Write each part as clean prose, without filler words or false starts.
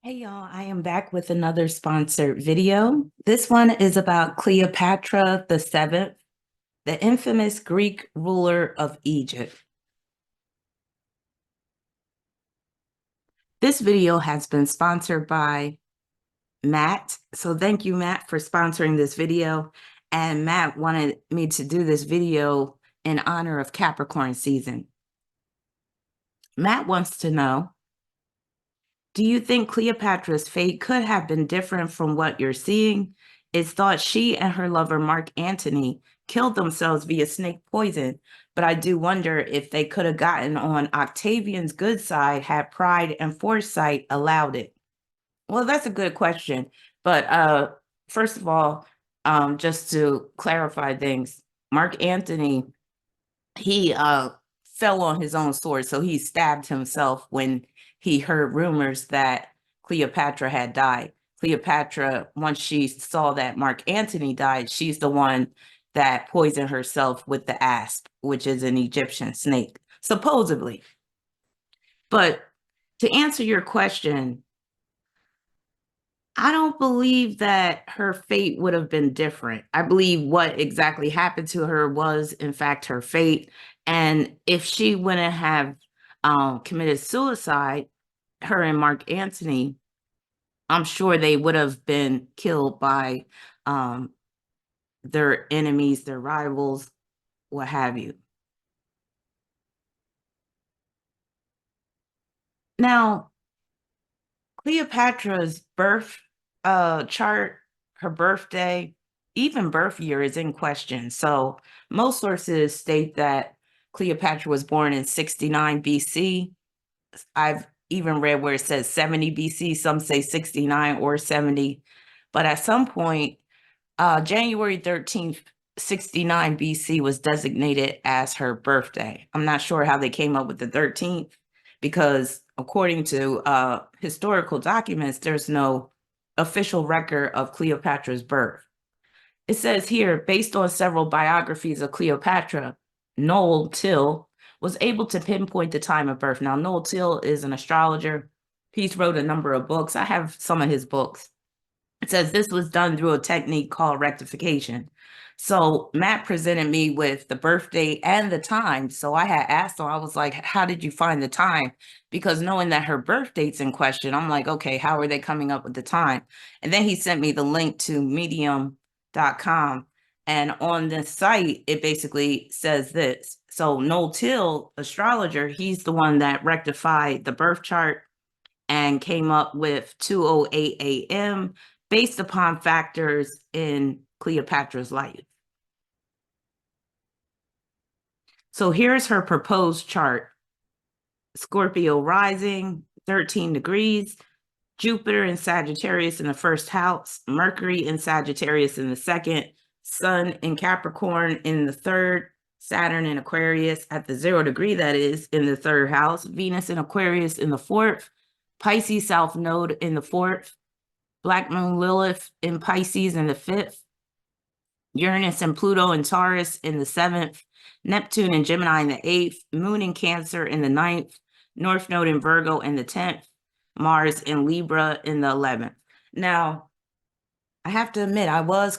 Hey y'all, I am back with another sponsored video. This one is about Cleopatra the Seventh, the infamous Greek ruler of Egypt. This video has been sponsored by Matt. So thank you, Matt, for sponsoring this video. And Matt wanted me to do this video in honor of Capricorn season. Matt wants to know, do you think Cleopatra's fate could have been different from what you're seeing? It's thought she and her lover, Mark Antony, killed themselves via snake poison, but I do wonder if they could have gotten on Octavian's good side had pride and foresight allowed it. Well, that's a good question. But first of all, just to clarify things, Mark Antony, he fell on his own sword. So he stabbed himself when he heard rumors that Cleopatra had died. Cleopatra, once she saw that Mark Antony died, she's the one that poisoned herself with the asp, which is an Egyptian snake, supposedly. But to answer your question, I don't believe that her fate would have been different. I believe what exactly happened to her was, in fact, her fate. And if she wouldn't have committed suicide, her and Mark Antony, I'm sure they would have been killed by their enemies, their rivals, what have you. Now, Cleopatra's birth chart, her birthday, even birth year is in question. So most sources state that Cleopatra was born in 69 BC. I've even read where it says 70 BC. Some say 69 or 70. But at some point, January 13th, 69 BC was designated as her birthday. I'm not sure how they came up with the 13th because according to historical documents, there's no official record of Cleopatra's birth. It says here, based on several biographies of Cleopatra, Noel Till was able to pinpoint the time of birth. Now, Noel Till is an astrologer. He's wrote a number of books. I have some of his books. It says this was done through a technique called rectification. So Matt presented me with the birth date and the time. So I had asked him, I was like, how did you find the time? Because knowing that her birth date's in question, I'm like, okay, how are they coming up with the time? And then he sent me the link to medium.com. And on this site, it basically says this. So Noel Till, astrologer, he's the one that rectified the birth chart and came up with 2:08 a.m. based upon factors in Cleopatra's life. So here's her proposed chart. Scorpio rising, 13 degrees, Jupiter in Sagittarius in the first house, Mercury in Sagittarius in the second, Sun in Capricorn in the third, Saturn in Aquarius at the 0 degree, that is, in the third house, Venus in Aquarius in the fourth, Pisces South Node in the fourth, Black Moon Lilith in Pisces in the fifth, Uranus and Pluto in Taurus in the seventh, Neptune and Gemini in the eighth, Moon in Cancer in the ninth, North Node in Virgo in the 10th, Mars in Libra in the 11th. Now, I have to admit, I was,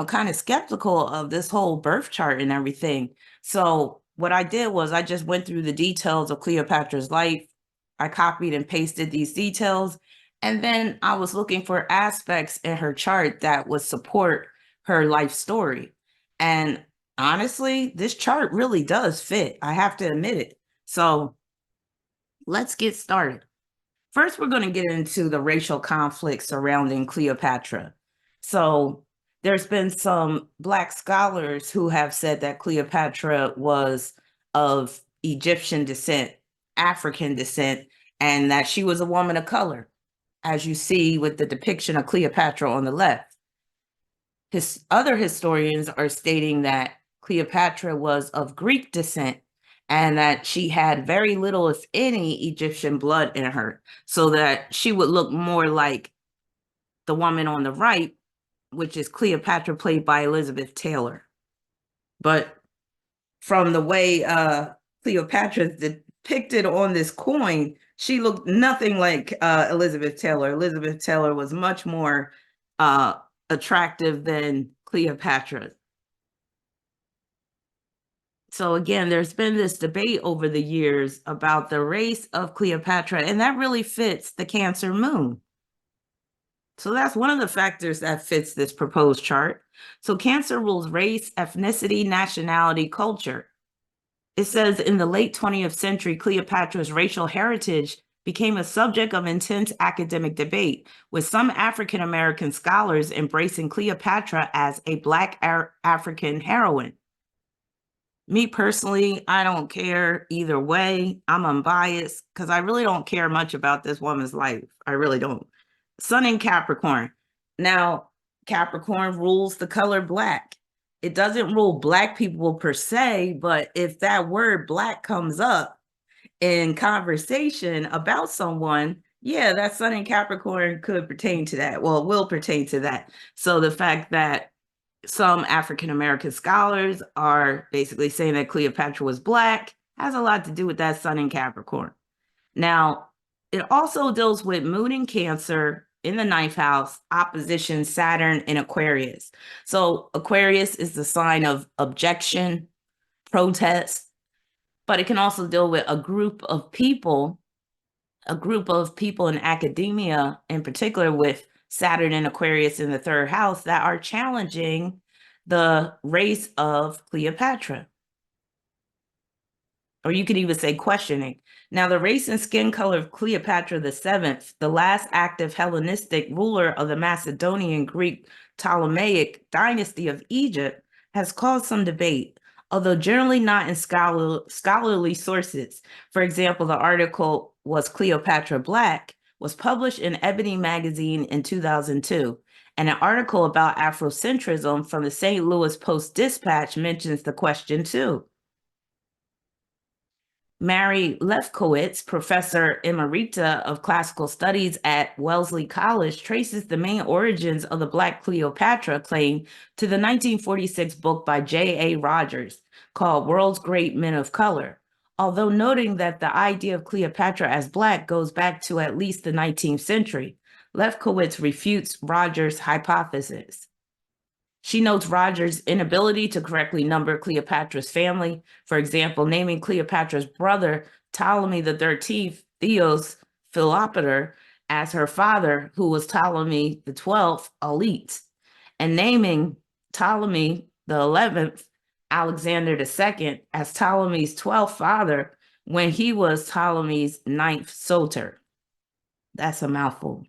kind of skeptical of this whole birth chart and everything. So what I did was I just went through the details of Cleopatra's life. I copied and pasted these details. And then I was looking for aspects in her chart that would support her life story. And honestly, this chart really does fit. I have to admit it. So let's get started. First, we're going to get into the racial conflict surrounding Cleopatra. So there's been some Black scholars who have said that Cleopatra was of Egyptian descent, African descent, and that she was a woman of color, as you see with the depiction of Cleopatra on the left. Other historians are stating that Cleopatra was of Greek descent and that she had very little, if any, Egyptian blood in her, so that she would look more like the woman on the right, which is Cleopatra, played by Elizabeth Taylor. But from the way Cleopatra is depicted on this coin, She looked nothing like Elizabeth Taylor. Elizabeth Taylor was much more attractive than Cleopatra. So again, there's been this debate over the years about the race of Cleopatra, and that really fits the Cancer moon. So that's one of the factors that fits this proposed chart. So Cancer rules race, ethnicity, nationality, culture. It says in the late 20th century, Cleopatra's racial heritage became a subject of intense academic debate, with some African American scholars embracing Cleopatra as a Black African heroine. Me personally, I don't care either way. I'm unbiased because I really don't care much about this woman's life. I really don't. Sun in Capricorn. Now, Capricorn rules the color black. It doesn't rule Black people per se, but if that word black comes up in conversation about someone, yeah, that Sun in Capricorn could pertain to that. Well, it will pertain to that. So the fact that some African American scholars are basically saying that Cleopatra was Black has a lot to do with that Sun in Capricorn. Now, it also deals with Moon in Cancer in the 9th house, opposition Saturn in Aquarius. So Aquarius is the sign of objection, protest, but it can also deal with a group of people in academia, in particular with Saturn and Aquarius in the 3rd house, that are challenging the race of Cleopatra. Or you could even say questioning. Now, the race and skin color of Cleopatra VII, the last active Hellenistic ruler of the Macedonian Greek Ptolemaic dynasty of Egypt, has caused some debate, although generally not in scholarly sources. For example, the article "Was Cleopatra Black?" was published in Ebony magazine in 2002, and an article about Afrocentrism from the St. Louis Post-Dispatch mentions the question too. Mary Lefkowitz, professor emerita of classical studies at Wellesley College, traces the main origins of the Black Cleopatra claim to the 1946 book by J.A. Rogers called World's Great Men of Color, although noting that the idea of Cleopatra as Black goes back to at least the 19th century. Lefkowitz refutes Rogers' hypothesis. She notes Rogers' inability to correctly number Cleopatra's family, for example, naming Cleopatra's brother, Ptolemy XIII, Theos Philopator, as her father, who was Ptolemy XII, Elite, and naming Ptolemy XI, Alexander II, as Ptolemy's 12th father when he was Ptolemy's 9th Soter. That's a mouthful.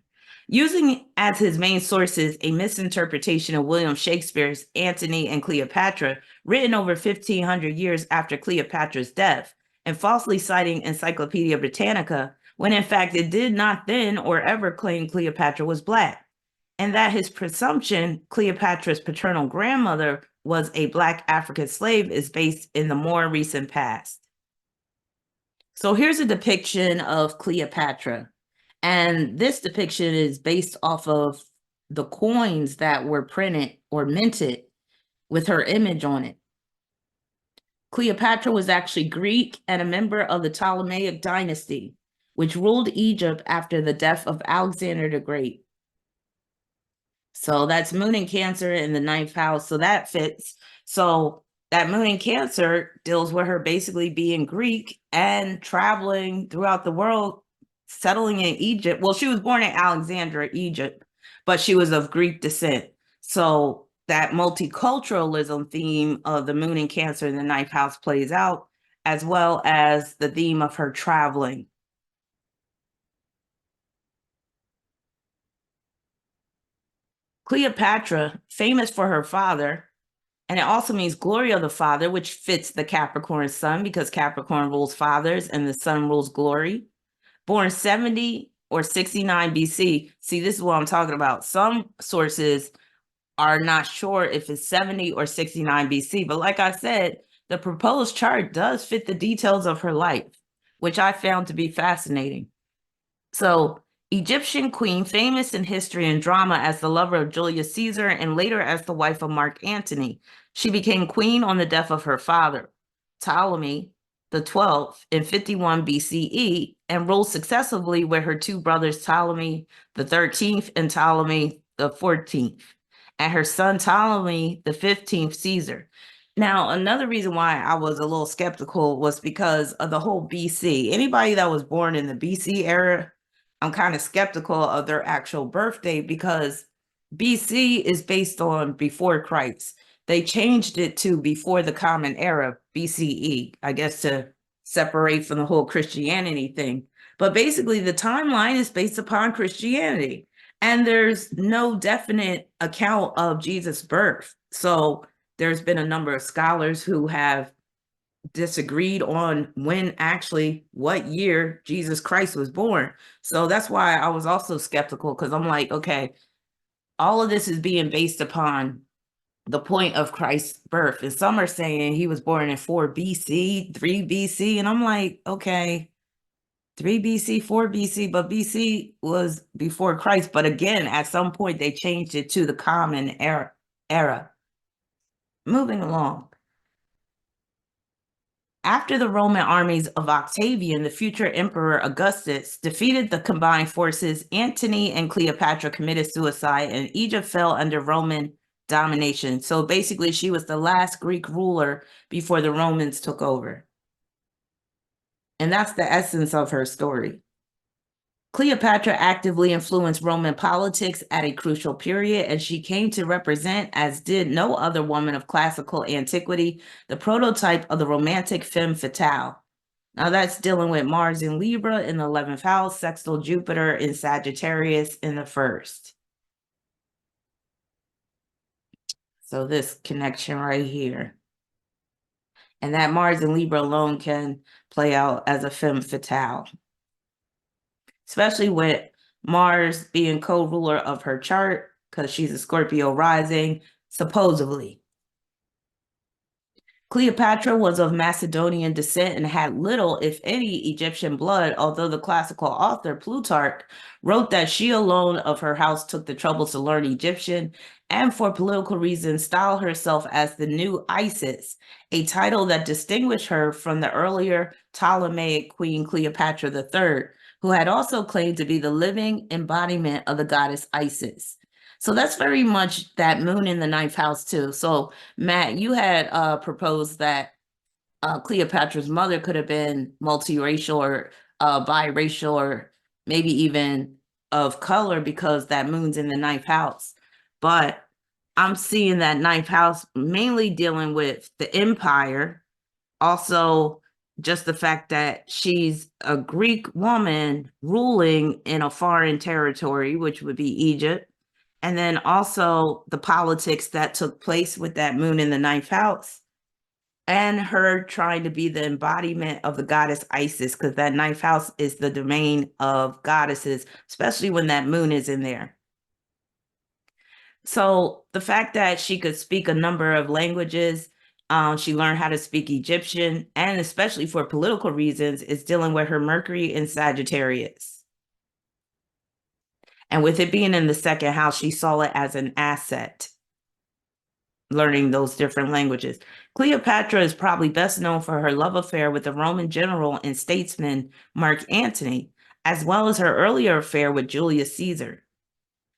Using as his main sources a misinterpretation of William Shakespeare's Antony and Cleopatra, written over 1,500 years after Cleopatra's death, and falsely citing Encyclopedia Britannica, when in fact it did not then or ever claim Cleopatra was Black, and that his presumption Cleopatra's paternal grandmother was a Black African slave is based in the more recent past. So here's a depiction of Cleopatra. And this depiction is based off of the coins that were printed or minted with her image on it. Cleopatra was actually Greek and a member of the Ptolemaic dynasty, which ruled Egypt after the death of Alexander the Great. So that's Moon in Cancer in the 9th house. So that fits. So that Moon in Cancer deals with her basically being Greek and traveling throughout the world, settling in Egypt. Well, she was born in Alexandria, Egypt, but she was of Greek descent. So that multiculturalism theme of the Moon in Cancer in the 9th house plays out, as well as the theme of her traveling. Cleopatra, famous for her father, and it also means glory of the father, which fits the Capricorn sun because Capricorn rules fathers and the sun rules glory. Born 70 or 69 BC. See, this is what I'm talking about. Some sources are not sure if it's 70 or 69 BC, but like I said, the proposed chart does fit the details of her life, which I found to be fascinating. So, Egyptian queen, famous in history and drama as the lover of Julius Caesar and later as the wife of Mark Antony. She became queen on the death of her father, Ptolemy the 12th in 51 BCE and ruled successively with her two brothers Ptolemy the 13th and Ptolemy the 14th, and her son Ptolemy the 15th Caesar. Now, another reason why I was a little skeptical was because of the whole BC. Anybody that was born in the BC era, I'm kind of skeptical of their actual birthday because BC is based on before Christ. They changed it to before the Common Era, BCE, I guess to separate from the whole Christianity thing. But basically, the timeline is based upon Christianity, and there's no definite account of Jesus' birth. So there's been a number of scholars who have disagreed on when actually what year Jesus Christ was born. So that's why I was also skeptical, because I'm like, okay, all of this is being based upon the point of Christ's birth. And some are saying he was born in 4 BC, 3 BC. And I'm like, okay, 3 BC, 4 BC, but BC was before Christ. But again, at some point they changed it to the Common Era. Moving along. After the Roman armies of Octavian, the future Emperor Augustus, defeated the combined forces, Antony and Cleopatra committed suicide, and Egypt fell under Roman domination. So basically, she was the last Greek ruler before the Romans took over. And that's the essence of her story. Cleopatra actively influenced Roman politics at a crucial period, and she came to represent, as did no other woman of classical antiquity, the prototype of the romantic femme fatale. Now that's dealing with Mars in Libra in the 11th house, sextile Jupiter in Sagittarius in the first. So this connection right here. And that Mars in Libra alone can play out as a femme fatale, especially with Mars being co-ruler of her chart because she's a Scorpio rising, supposedly. Cleopatra was of Macedonian descent and had little, if any, Egyptian blood, although the classical author Plutarch wrote that she alone of her house took the trouble to learn Egyptian and for political reasons styled herself as the new Isis, a title that distinguished her from the earlier Ptolemaic Queen Cleopatra III, who had also claimed to be the living embodiment of the goddess Isis. So that's very much that moon in the 9th house too. So Matt, you had proposed that Cleopatra's mother could have been multiracial or biracial or maybe even of color because that moon's in the 9th house. But I'm seeing that 9th house mainly dealing with the empire. Also, just the fact that she's a Greek woman ruling in a foreign territory, which would be Egypt. And then also the politics that took place with that moon in the 9th house and her trying to be the embodiment of the goddess Isis, because that 9th house is the domain of goddesses, especially when that moon is in there. So the fact that she could speak a number of languages, she learned how to speak Egyptian, and especially for political reasons, is dealing with her Mercury in Sagittarius. And with it being in the 2nd house, she saw it as an asset, learning those different languages. Cleopatra is probably best known for her love affair with the Roman general and statesman Mark Antony, as well as her earlier affair with Julius Caesar.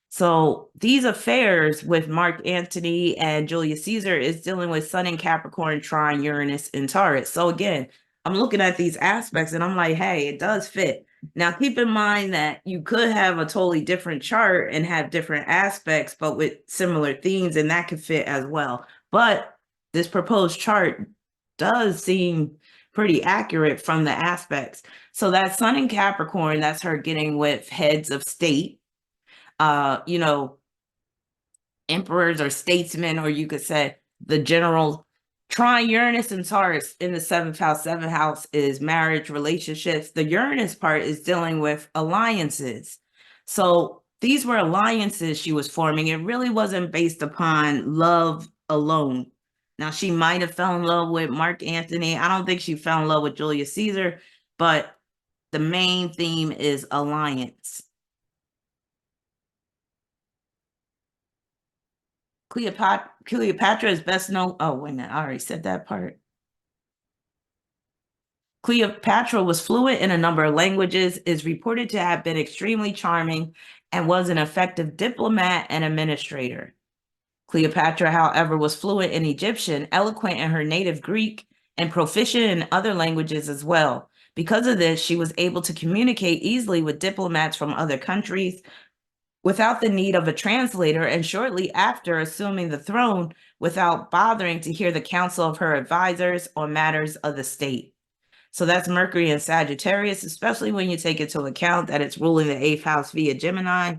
So these affairs with Mark Antony and Julius Caesar is dealing with Sun in Capricorn, trine Uranus in Taurus. So again, I'm looking at these aspects and I'm like, hey, it does fit. Now, keep in mind that you could have a totally different chart and have different aspects, but with similar themes, and that could fit as well. But this proposed chart does seem pretty accurate from the aspects. So that Sun in Capricorn, that's her getting with heads of state, you know, emperors or statesmen, or you could say the general. Trine Uranus and Taurus in the 7th house. 7th house is marriage, relationships. The Uranus part is dealing with alliances. So these were alliances she was forming. It really wasn't based upon love alone. Now, she might have fell in love with Mark Antony. I don't think she fell in love with Julius Caesar, but the main theme is alliance. Cleopatra is best known. Oh, wait a minute. I already said that part. Cleopatra was fluent in a number of languages, is reported to have been extremely charming, and was an effective diplomat and administrator. Cleopatra, however, was fluent in Egyptian, eloquent in her native Greek, and proficient in other languages as well. Because of this, she was able to communicate easily with diplomats from other countries without the need of a translator, and shortly after assuming the throne, without bothering to hear the counsel of her advisors on matters of the state. So that's Mercury in Sagittarius, especially when you take into account that it's ruling the 8th house via Gemini.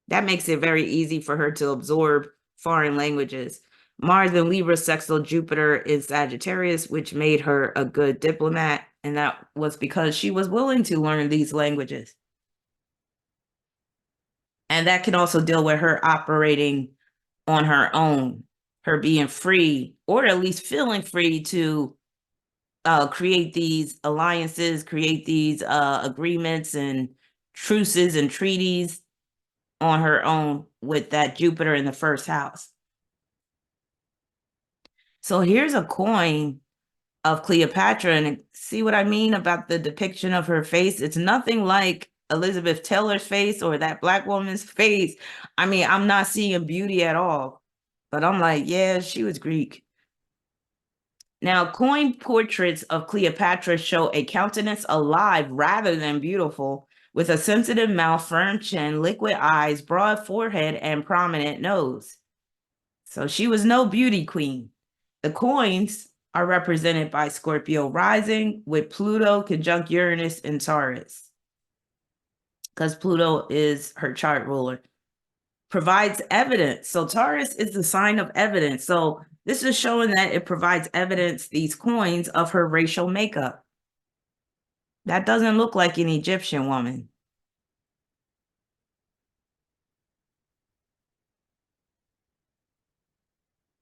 That makes it very easy for her to absorb foreign languages. Mars in Libra sextile Jupiter in Sagittarius, which made her a good diplomat, and that was because she was willing to learn these languages. And that can also deal with her operating on her own, her being free, or at least feeling free to create these alliances, create these agreements and truces and treaties on her own with that Jupiter in the 1st house. So here's a coin of Cleopatra, and see what I mean about the depiction of her face? It's nothing like Elizabeth Taylor's face or that Black woman's face. I mean, I'm not seeing beauty at all, but I'm like, yeah, she was Greek. Now, coin portraits of Cleopatra show a countenance alive rather than beautiful, with a sensitive mouth, firm chin, liquid eyes, broad forehead, and prominent nose. So she was no beauty queen. The coins are represented by Scorpio rising with Pluto conjunct Uranus in Taurus, because Pluto is her chart ruler. Provides evidence. So Taurus is the sign of evidence. So this is showing that it provides evidence, these coins, of her racial makeup. That doesn't look like an Egyptian woman.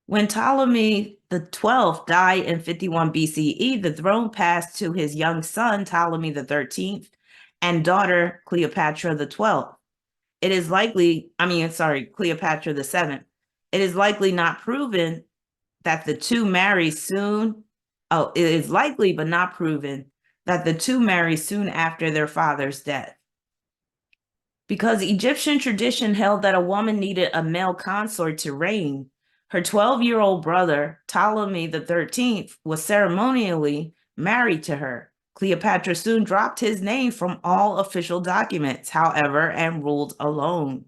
When Ptolemy the 12th died in 51 BCE, the throne passed to his young son, Ptolemy the 13th, and daughter, Cleopatra the 12th. It is likely, Cleopatra the 7th. It is likely not proven that the two marry soon. Oh, it is likely, but not proven, that the two marry soon after their father's death. Because Egyptian tradition held that a woman needed a male consort to reign, her 12-year-old brother, Ptolemy the 13th, was ceremonially married to her. Cleopatra soon dropped his name from all official documents, however, and ruled alone.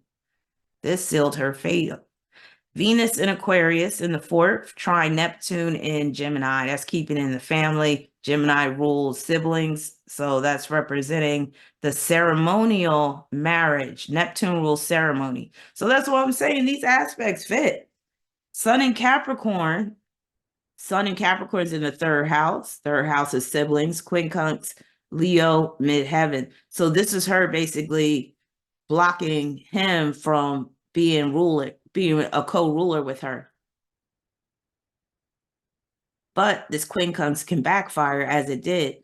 This sealed her fate. Venus in Aquarius in the 4th, trine Neptune in Gemini. That's keeping in the family. Gemini rules siblings, so that's representing the ceremonial marriage. Neptune rules ceremony. So that's what I'm saying. These aspects fit. Sun in Capricorn. Sun in Capricorn is in the 3rd house. 3rd house is siblings, quincunx, Leo, midheaven. So this is her basically blocking him from being a co-ruler with her. But this quincunx can backfire, as it did.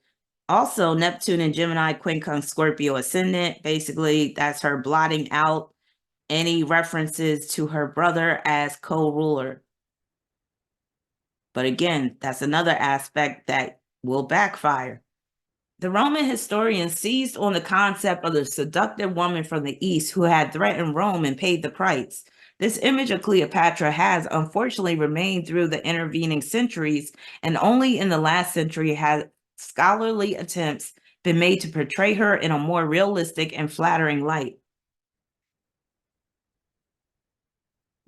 Also, Neptune and Gemini, quincunx, Scorpio ascendant. Basically, that's her blotting out any references to her brother as co-ruler. But again, that's another aspect that will backfire. The Roman historians seized on the concept of the seductive woman from the East who had threatened Rome and paid the price. This image of Cleopatra has unfortunately remained through the intervening centuries, and only in the last century have scholarly attempts been made to portray her in a more realistic and flattering light.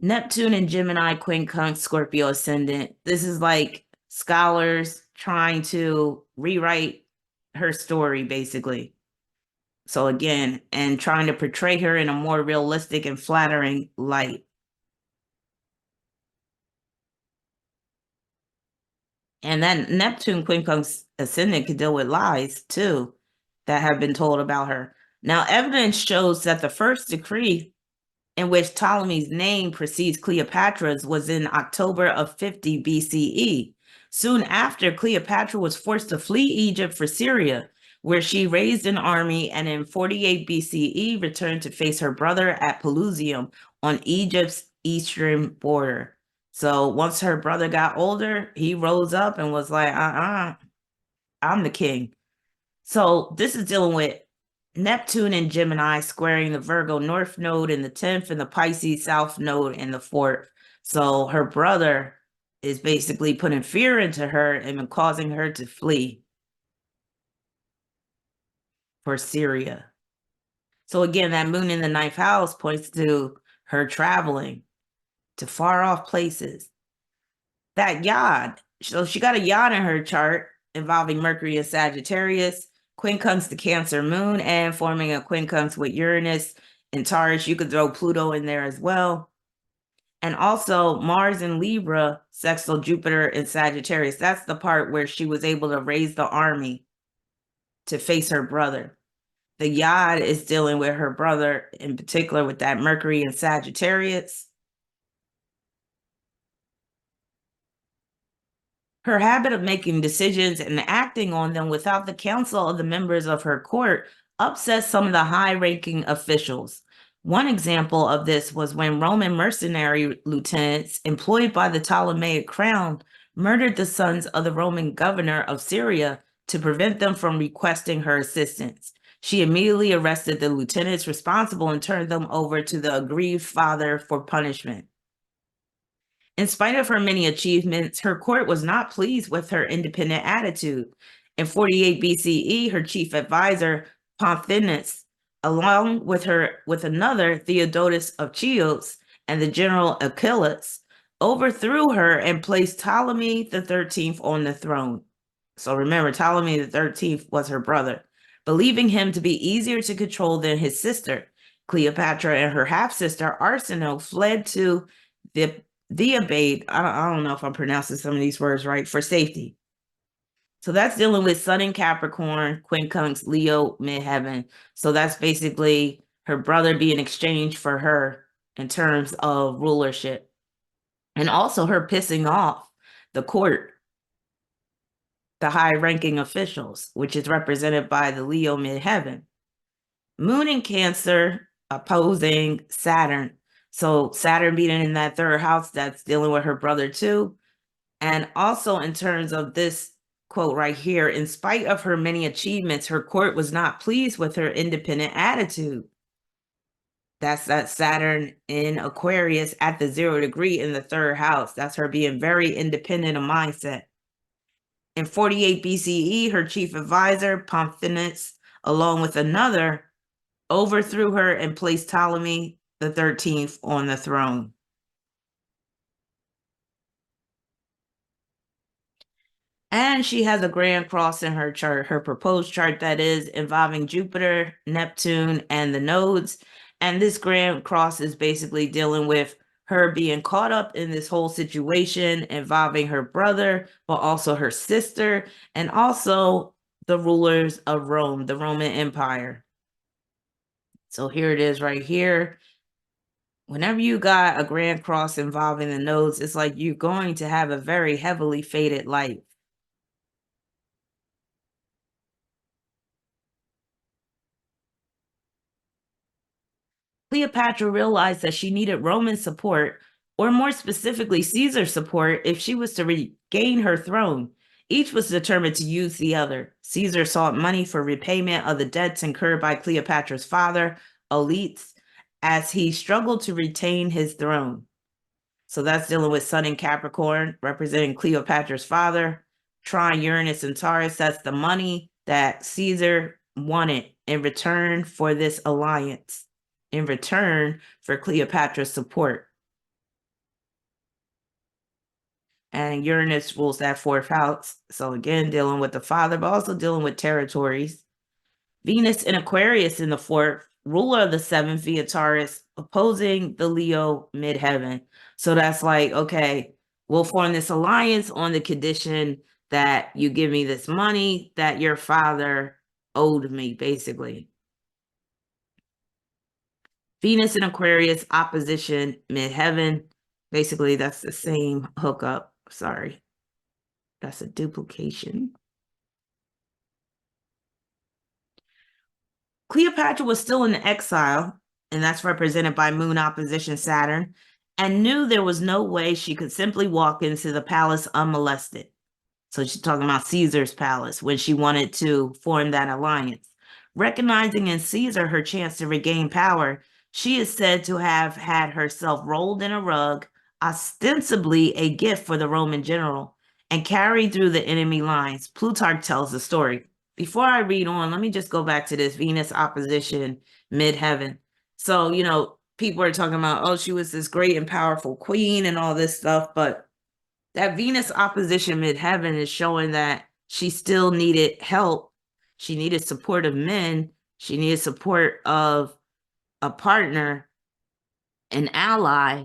Neptune and Gemini, quincunx, Scorpio ascendant. This is like scholars trying to rewrite her story, basically. So again, and trying to portray her in a more realistic and flattering light. And then Neptune quincunx ascendant could deal with lies too that have been told about her. Now, evidence shows that the first decree in which Ptolemy's name precedes Cleopatra's was in October of 50 BCE. Soon after, Cleopatra was forced to flee Egypt for Syria, where she raised an army, and in 48 BCE returned to face her brother at Pelusium on Egypt's eastern border. So once her brother got older, he rose up and was like, I'm the king. So this is dealing with Neptune and Gemini squaring the Virgo North Node in the 10th and the Pisces South Node in the 4th. So her brother is basically putting fear into her and causing her to flee for Syria. So again, that moon in the 9th house points to her traveling to far off places. That yacht, so she got a yacht in her chart involving Mercury and Sagittarius, quincunx the Cancer moon, and forming a quincunx with Uranus and Taurus. You could throw Pluto in there as well. And also Mars and Libra, sextile Jupiter and Sagittarius. That's the part where she was able to raise the army to face her brother. The yacht is dealing with her brother, in particular with that Mercury and Sagittarius. Her habit of making decisions and acting on them without the counsel of the members of her court upsets some of the high-ranking officials. One example of this was when Roman mercenary lieutenants employed by the Ptolemaic crown murdered the sons of the Roman governor of Syria to prevent them from requesting her assistance. She immediately arrested the lieutenants responsible and turned them over to the aggrieved father for punishment. In spite of her many achievements, her court was not pleased with her independent attitude. In 48 BCE, her chief advisor, Pothinus, along with another, Theodotus of Chios, and the general Achilles, overthrew her and placed Ptolemy the 13th on the throne. So remember, Ptolemy the 13th was her brother, believing him to be easier to control than his sister. Cleopatra and her half-sister, Arsinoe, fled to the Thebaid, I don't know if I'm pronouncing some of these words right, for safety. So that's dealing with Sun in Capricorn, quincunx, Leo, midheaven. So that's basically her brother being exchanged for her in terms of rulership. And also her pissing off the court, the high-ranking officials, which is represented by the Leo midheaven. Moon in Cancer opposing Saturn. So Saturn being in that 3rd house, that's dealing with her brother too. And also in terms of this quote right here, in spite of her many achievements, her court was not pleased with her independent attitude. That's that Saturn in Aquarius at the 0 degree in the 3rd house. That's her being very independent of mindset. In 48 BCE, her chief advisor, Pothinus, along with another, overthrew her and placed Ptolemy the 13th on the throne. And she has a grand cross in her chart, her proposed chart that is, involving Jupiter, Neptune, and the nodes. And this grand cross is basically dealing with her being caught up in this whole situation involving her brother, but also her sister, and also the rulers of Rome, the Roman Empire. So here it is right here. Whenever you got a grand cross involving the nodes, it's like you're going to have a very heavily fated life. Cleopatra realized that she needed Roman support, or more specifically, Caesar's support, if she was to regain her throne. Each was determined to use the other. Caesar sought money for repayment of the debts incurred by Cleopatra's father, Auletes, as he struggled to retain his throne. So that's dealing with Sun in Capricorn, representing Cleopatra's father. Trine, Uranus, and Taurus, that's the money that Caesar wanted in return for this alliance, in return for Cleopatra's support. And Uranus rules that 4th house. So again, dealing with the father, but also dealing with territories. Venus in Aquarius in the 4th, ruler of the 7th via Taurus, opposing the Leo midheaven. So that's like, okay, we'll form this alliance on the condition that you give me this money that your father owed me, basically. Venus in Aquarius, opposition midheaven. Basically, that's the same hookup. Sorry. That's a duplication. Cleopatra was still in exile, and that's represented by Moon opposition Saturn, and knew there was no way she could simply walk into the palace unmolested. So she's talking about Caesar's palace when she wanted to form that alliance. Recognizing in Caesar her chance to regain power, she is said to have had herself rolled in a rug, ostensibly a gift for the Roman general, and carried through the enemy lines. Plutarch tells the story. Before I read on, let me just go back to this Venus opposition midheaven. So, people are talking about, oh, she was this great and powerful queen and all this stuff, but that Venus opposition midheaven is showing that she still needed help. She needed support of men. She needed support of a partner, an ally,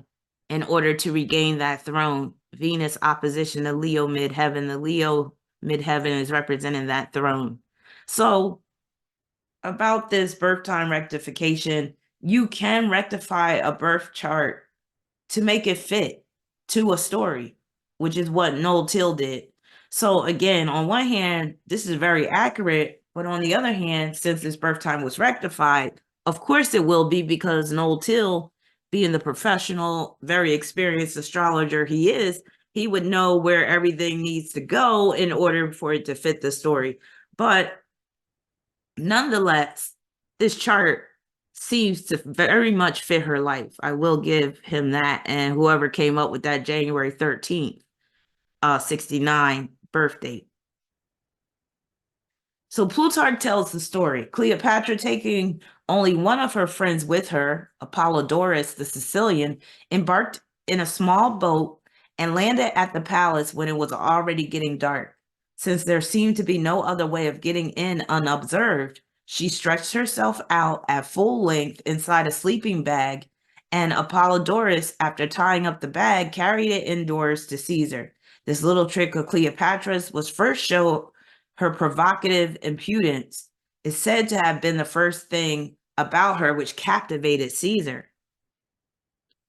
in order to regain that throne. Venus opposition to Leo midheaven. The Leo midheaven is representing that throne. So about this birth time rectification, you can rectify a birth chart to make it fit to a story, which is what Noel Till did. So again, on one hand, this is very accurate, but on the other hand, since this birth time was rectified, of course it will be, because Noel Till, being the professional, very experienced astrologer he is, he would know where everything needs to go in order for it to fit the story. But nonetheless, this chart seems to very much fit her life. I will give him that. And whoever came up with that January 13th, 69 birth date. So Plutarch tells the story. Cleopatra, taking only one of her friends with her, Apollodorus the Sicilian, embarked in a small boat and landed at the palace when it was already getting dark. Since there seemed to be no other way of getting in unobserved, she stretched herself out at full length inside a sleeping bag, and Apollodorus, after tying up the bag, carried it indoors to Caesar. This little trick of Cleopatra's was first shown. Her provocative impudence is said to have been the first thing about her which captivated Caesar.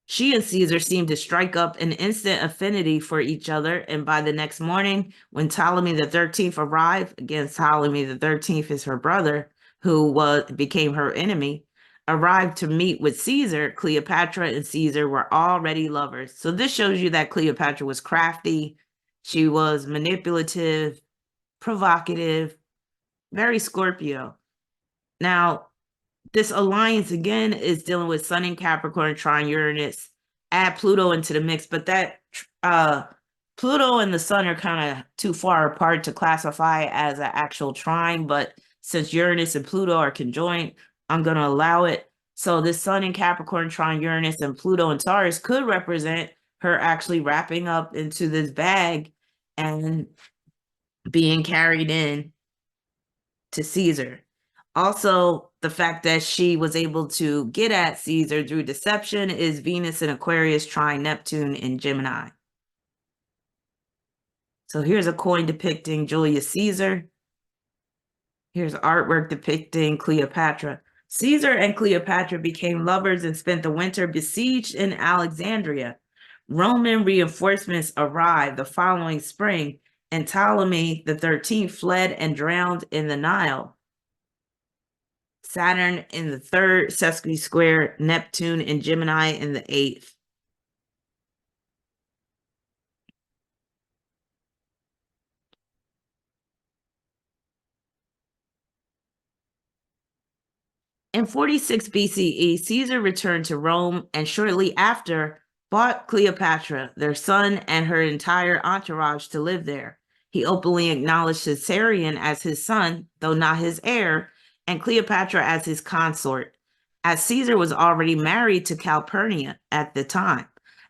She and Caesar seemed to strike up an instant affinity for each other, and by the next morning, when Ptolemy the 13th arrived, again, Ptolemy the 13th is her brother, who became her enemy, arrived to meet with Caesar, Cleopatra and Caesar were already lovers. So this shows you that Cleopatra was crafty, she was manipulative, provocative, very Scorpio. Now, this alliance again is dealing with Sun in Capricorn, trine Uranus. Add Pluto into the mix, but that Pluto and the Sun are kind of too far apart to classify as an actual trine. But since Uranus and Pluto are conjoined, I'm going to allow it. So this Sun in Capricorn, trine Uranus, and Pluto and Taurus could represent her actually wrapping up into this bag and being carried in to Caesar. Also, the fact that she was able to get at Caesar through deception is Venus in Aquarius, trine Neptune in Gemini. So here's a coin depicting Julius Caesar. Here's artwork depicting Cleopatra. Caesar and Cleopatra became lovers and spent the winter besieged in Alexandria. Roman reinforcements arrived the following spring, and Ptolemy the 13th fled and drowned in the Nile. Saturn in the 3rd, Sesqui square, Neptune in Gemini in the 8th. In 46 BCE, Caesar returned to Rome and shortly after bought Cleopatra, their son, and her entire entourage to live there. He openly acknowledged Caesarion as his son, though not his heir, and Cleopatra as his consort, as Caesar was already married to Calpurnia at the time,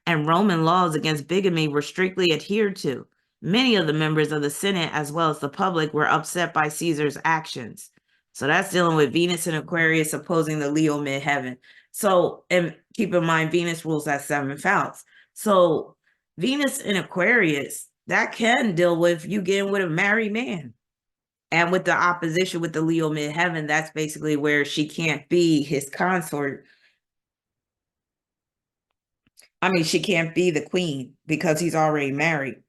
and Roman laws against bigamy were strictly adhered to. Many of the members of the Senate, as well as the public, were upset by Caesar's actions. So that's dealing with Venus in Aquarius opposing the Leo midheaven. So, and keep in mind, Venus rules that 7th house. So Venus in Aquarius, that can deal with you getting with a married man. And with the opposition with the Leo midheaven, that's basically where she can't be his consort. I mean, she can't be the queen because he's already married.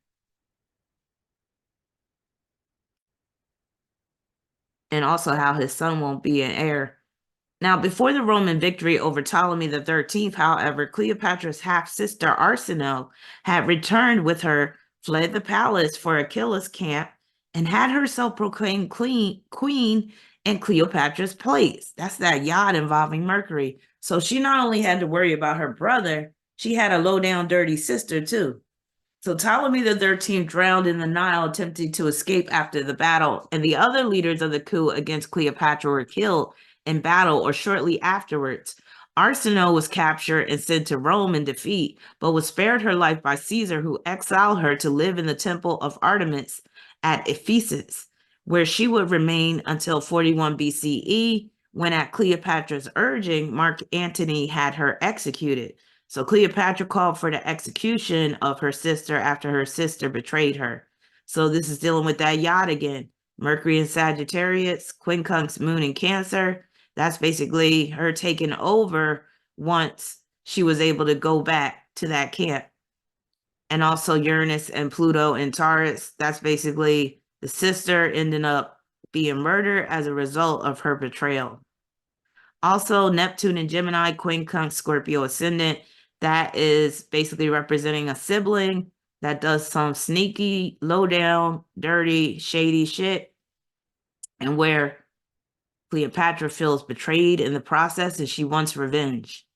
And also how his son won't be an heir. Now, before the Roman victory over Ptolemy the 13th, however, Cleopatra's half-sister Arsinoe had returned with her fled the palace for Achilles' camp, and had herself proclaimed queen in Cleopatra's place. That's that yacht involving Mercury. So she not only had to worry about her brother, she had a low down dirty sister too. So Ptolemy the 13th drowned in the Nile attempting to escape after the battle, and the other leaders of the coup against Cleopatra were killed in battle or shortly afterwards. Arsinoe was captured and sent to Rome in defeat, but was spared her life by Caesar, who exiled her to live in the temple of Artemis at Ephesus, where she would remain until 41 BCE, when at Cleopatra's urging, Mark Antony had her executed. So Cleopatra called for the execution of her sister after her sister betrayed her. So this is dealing with that yacht again. Mercury in Sagittarius, quincunx moon in Cancer. That's basically her taking over once she was able to go back to that camp. And also Uranus and Pluto in Taurus. That's basically the sister ending up being murdered as a result of her betrayal. Also, Neptune and Gemini, quincunx Scorpio ascendant. That is basically representing a sibling that does some sneaky, low down, dirty, shady shit, and where Cleopatra feels betrayed in the process and she wants revenge.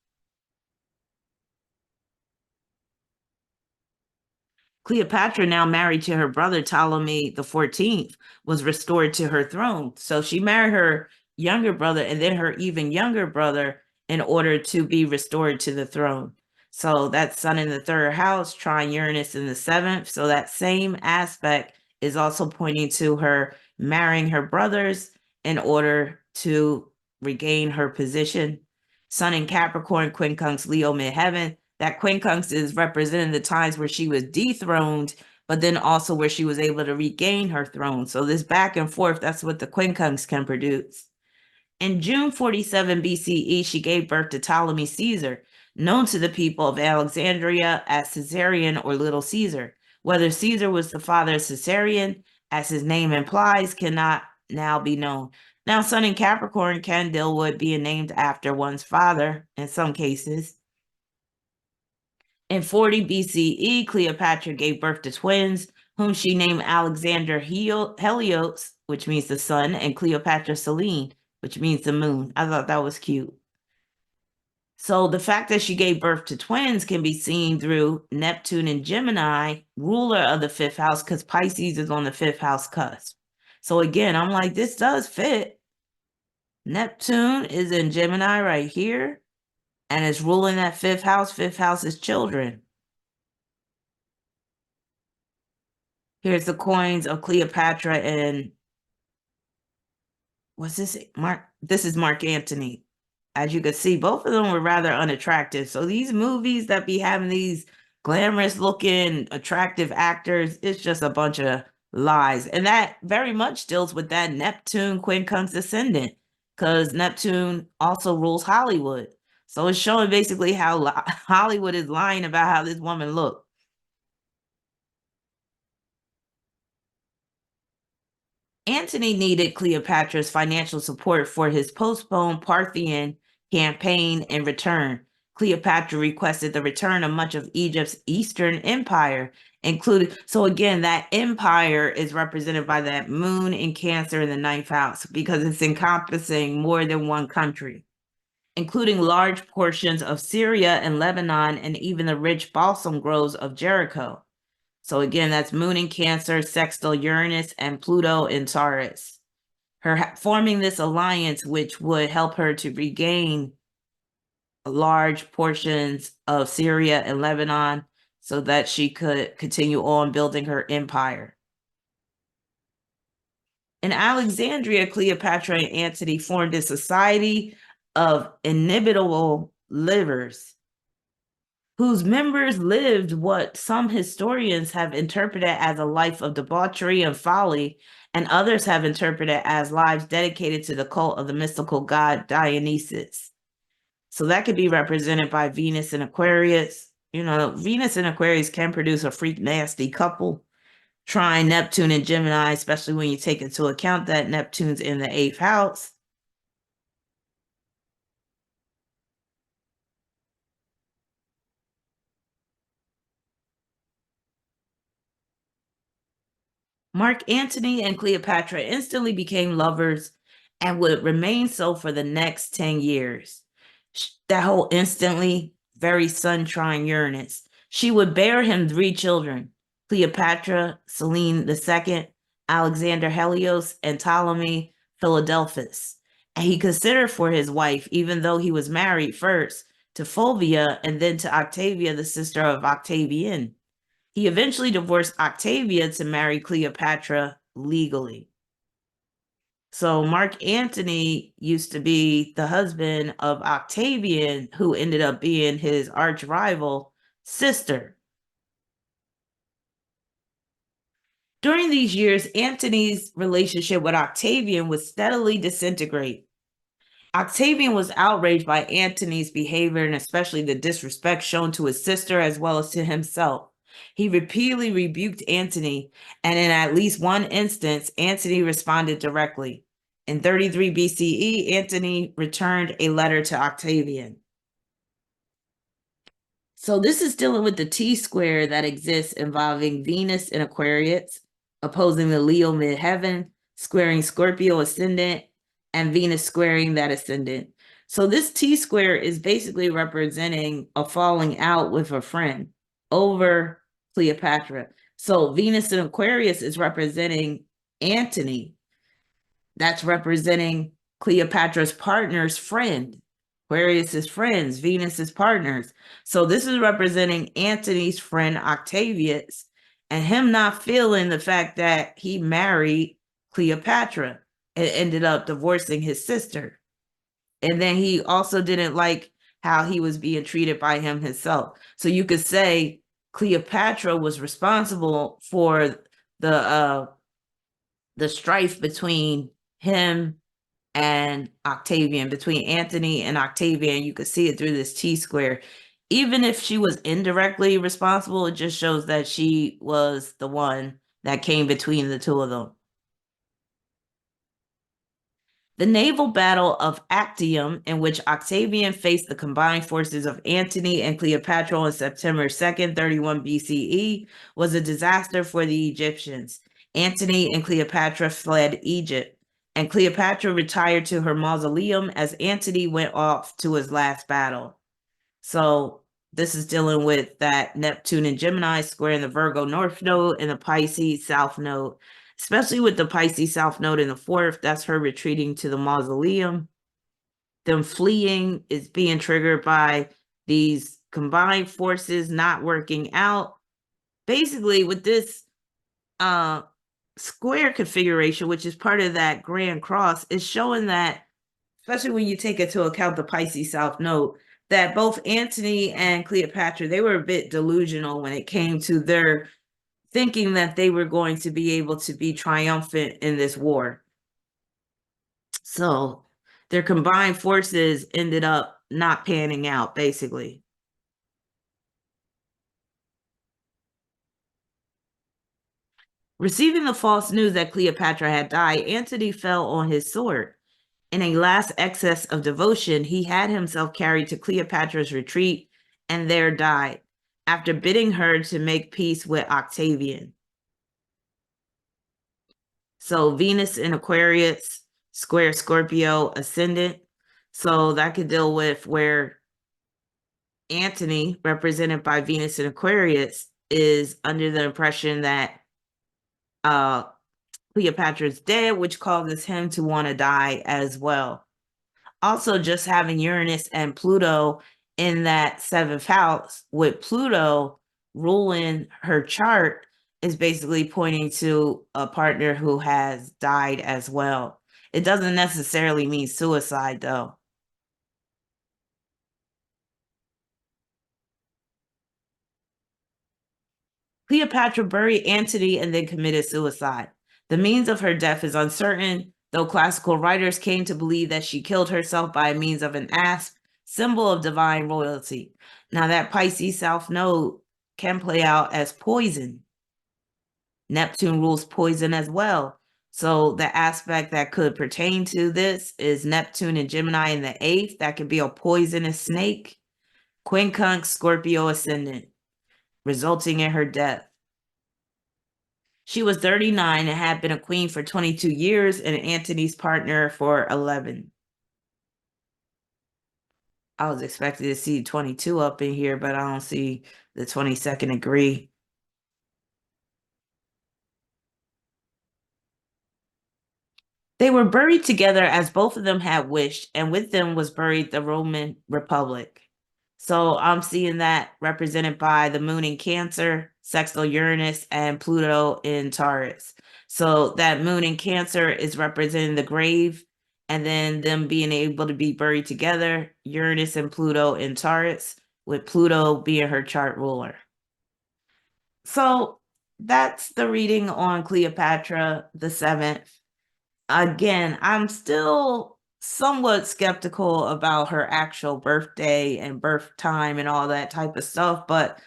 Cleopatra, now married to her brother Ptolemy the 14th, was restored to her throne. So she married her younger brother and then her even younger brother in order to be restored to the throne. So that's Sun in the third house, trine Uranus in the seventh. So that same aspect is also pointing to her marrying her brothers in order to regain her position. Sun in Capricorn, quincunx Leo midheaven. That quincunx is representing the times where she was dethroned, but then also where she was able to regain her throne. So this back and forth, that's what the quincunx can produce. In June 47 BCE, she gave birth to Ptolemy Caesar, known to the people of Alexandria as Caesarion or Little Caesar. Whether Caesar was the father of Caesarion, as his name implies, cannot now be known. Now, Sun in Capricorn can deal with being named after one's father in some cases. In 40 BCE, Cleopatra gave birth to twins, whom she named Alexander Helios, which means the sun, and Cleopatra Selene, which means the moon. I thought that was cute. So the fact that she gave birth to twins can be seen through Neptune and Gemini, ruler of the fifth house, because Pisces is on the fifth house cusp. So again, I'm like, this does fit. Neptune is in Gemini right here, and it's ruling that fifth house. Fifth house is children. Here's the coins of Cleopatra and what's this? This is Mark Antony. As you can see, both of them were rather unattractive. So these movies that be having these glamorous looking, attractive actors, it's just a bunch of lies. And that very much deals with that Neptune quincunx ascendant, because Neptune also rules Hollywood. So it's showing basically how Hollywood is lying about how this woman looked. Antony needed Cleopatra's financial support for his postponed Parthian campaign in return. Cleopatra requested the return of much of Egypt's Eastern Empire, including, so again, that empire is represented by that moon in Cancer in the ninth house because it's encompassing more than one country, including large portions of Syria and Lebanon and even the rich balsam groves of Jericho. So again, that's moon in Cancer, sextile Uranus, and Pluto in Taurus. Her forming this alliance, which would help her to regain large portions of Syria and Lebanon so that she could continue on building her empire. In Alexandria, Cleopatra and Antony formed a society of inimitable livers whose members lived what some historians have interpreted as a life of debauchery and folly, and others have interpreted as lives dedicated to the cult of the mystical god Dionysus. So that could be represented by Venus and Aquarius. You know, Venus and Aquarius can produce a freak nasty couple. Trine Neptune and Gemini, especially when you take into account that Neptune's in the eighth house. Mark Antony and Cleopatra instantly became lovers and would remain so for the next 10 years. That whole instantly, very sun-trying Uranus. She would bear him 3 children, Cleopatra, Selene II, Alexander Helios, and Ptolemy Philadelphus. And he considered for his wife, even though he was married first to Fulvia and then to Octavia, the sister of Octavian. He eventually divorced Octavia to marry Cleopatra legally. So Mark Antony used to be the husband of Octavian, who ended up being his arch rival sister. During these years, Antony's relationship with Octavian would steadily disintegrate. Octavian was outraged by Antony's behavior and especially the disrespect shown to his sister as well as to himself. He repeatedly rebuked Antony, and in at least one instance, Antony responded directly. In 33 BCE, Antony returned a letter to Octavian. So this is dealing with the T-square that exists involving Venus in Aquarius, opposing the Leo midheaven, squaring Scorpio ascendant, and Venus squaring that ascendant. So this T-square is basically representing a falling out with a friend over Cleopatra. So Venus in Aquarius is representing Antony. That's representing Cleopatra's partner's friend. Aquarius is friends, Venus is partners. So this is representing Antony's friend Octavius and him not feeling the fact that he married Cleopatra and ended up divorcing his sister. And then he also didn't like how he was being treated by him himself. So you could say Cleopatra was responsible for the strife between him and Octavian, between Antony and Octavian. You could see it through this T-square. Even if she was indirectly responsible, it just shows that she was the one that came between the two of them. The naval battle of Actium, in which Octavian faced the combined forces of Antony and Cleopatra on September 2nd, 31 BCE, was a disaster for the Egyptians. Antony and Cleopatra fled Egypt, and Cleopatra retired to her mausoleum as Antony went off to his last battle. So this is dealing with that Neptune and Gemini squaring the Virgo North Node and the Pisces South Node, especially with the Pisces South Node in the 4th. That's her retreating to the mausoleum. Them fleeing is being triggered by these combined forces not working out. Basically, with this square configuration, which is part of that Grand Cross, is showing that, especially when you take into account the Pisces South Node, that both Antony and Cleopatra, they were a bit delusional when it came to their thinking that they were going to be able to be triumphant in this war. So their combined forces ended up not panning out, basically. Receiving the false news that Cleopatra had died, Antony fell on his sword. In a last excess of devotion, he had himself carried to Cleopatra's retreat and there died, after bidding her to make peace with Octavian. So Venus in Aquarius, square Scorpio ascendant. So that could deal with where Antony, represented by Venus in Aquarius, is under the impression that Cleopatra's dead, which causes him to want to die as well. Also, just having Uranus and Pluto in that 7th house, with Pluto ruling her chart, is basically pointing to a partner who has died as well. It doesn't necessarily mean suicide, though. Cleopatra buried Antony and then committed suicide. The means of her death is uncertain, though classical writers came to believe that she killed herself by means of an asp, symbol of divine royalty. Now, that Pisces South Node can play out as poison. Neptune rules poison as well. So the aspect that could pertain to this is Neptune and Gemini in the 8th. That could be a poisonous snake. Quincunx Scorpio ascendant, resulting in her death. She was 39 and had been a queen for 22 years and Antony's partner for 11. I was expecting to see 22 up in here, but I don't see the 22nd degree. They were buried together as both of them had wished, and with them was buried the Roman Republic. So I'm seeing that represented by the moon in Cancer, sextile Uranus, and Pluto in Taurus. So that moon in Cancer is representing the grave, and then them being able to be buried together, Uranus and Pluto in Taurus, with Pluto being her chart ruler. So that's the reading on Cleopatra the Seventh. Again, I'm still somewhat skeptical about her actual birthday and birth time and all that type of stuff, but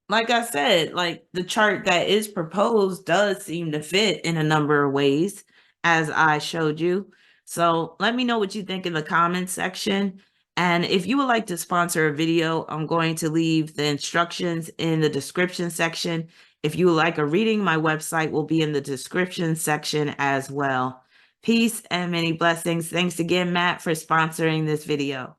like I said, like the chart that is proposed does seem to fit in a number of ways, as I showed you. So let me know what you think in the comments section. And if you would like to sponsor a video, I'm going to leave the instructions in the description section. If you would like a reading, my website will be in the description section as well. Peace and many blessings. Thanks again, Matt, for sponsoring this video.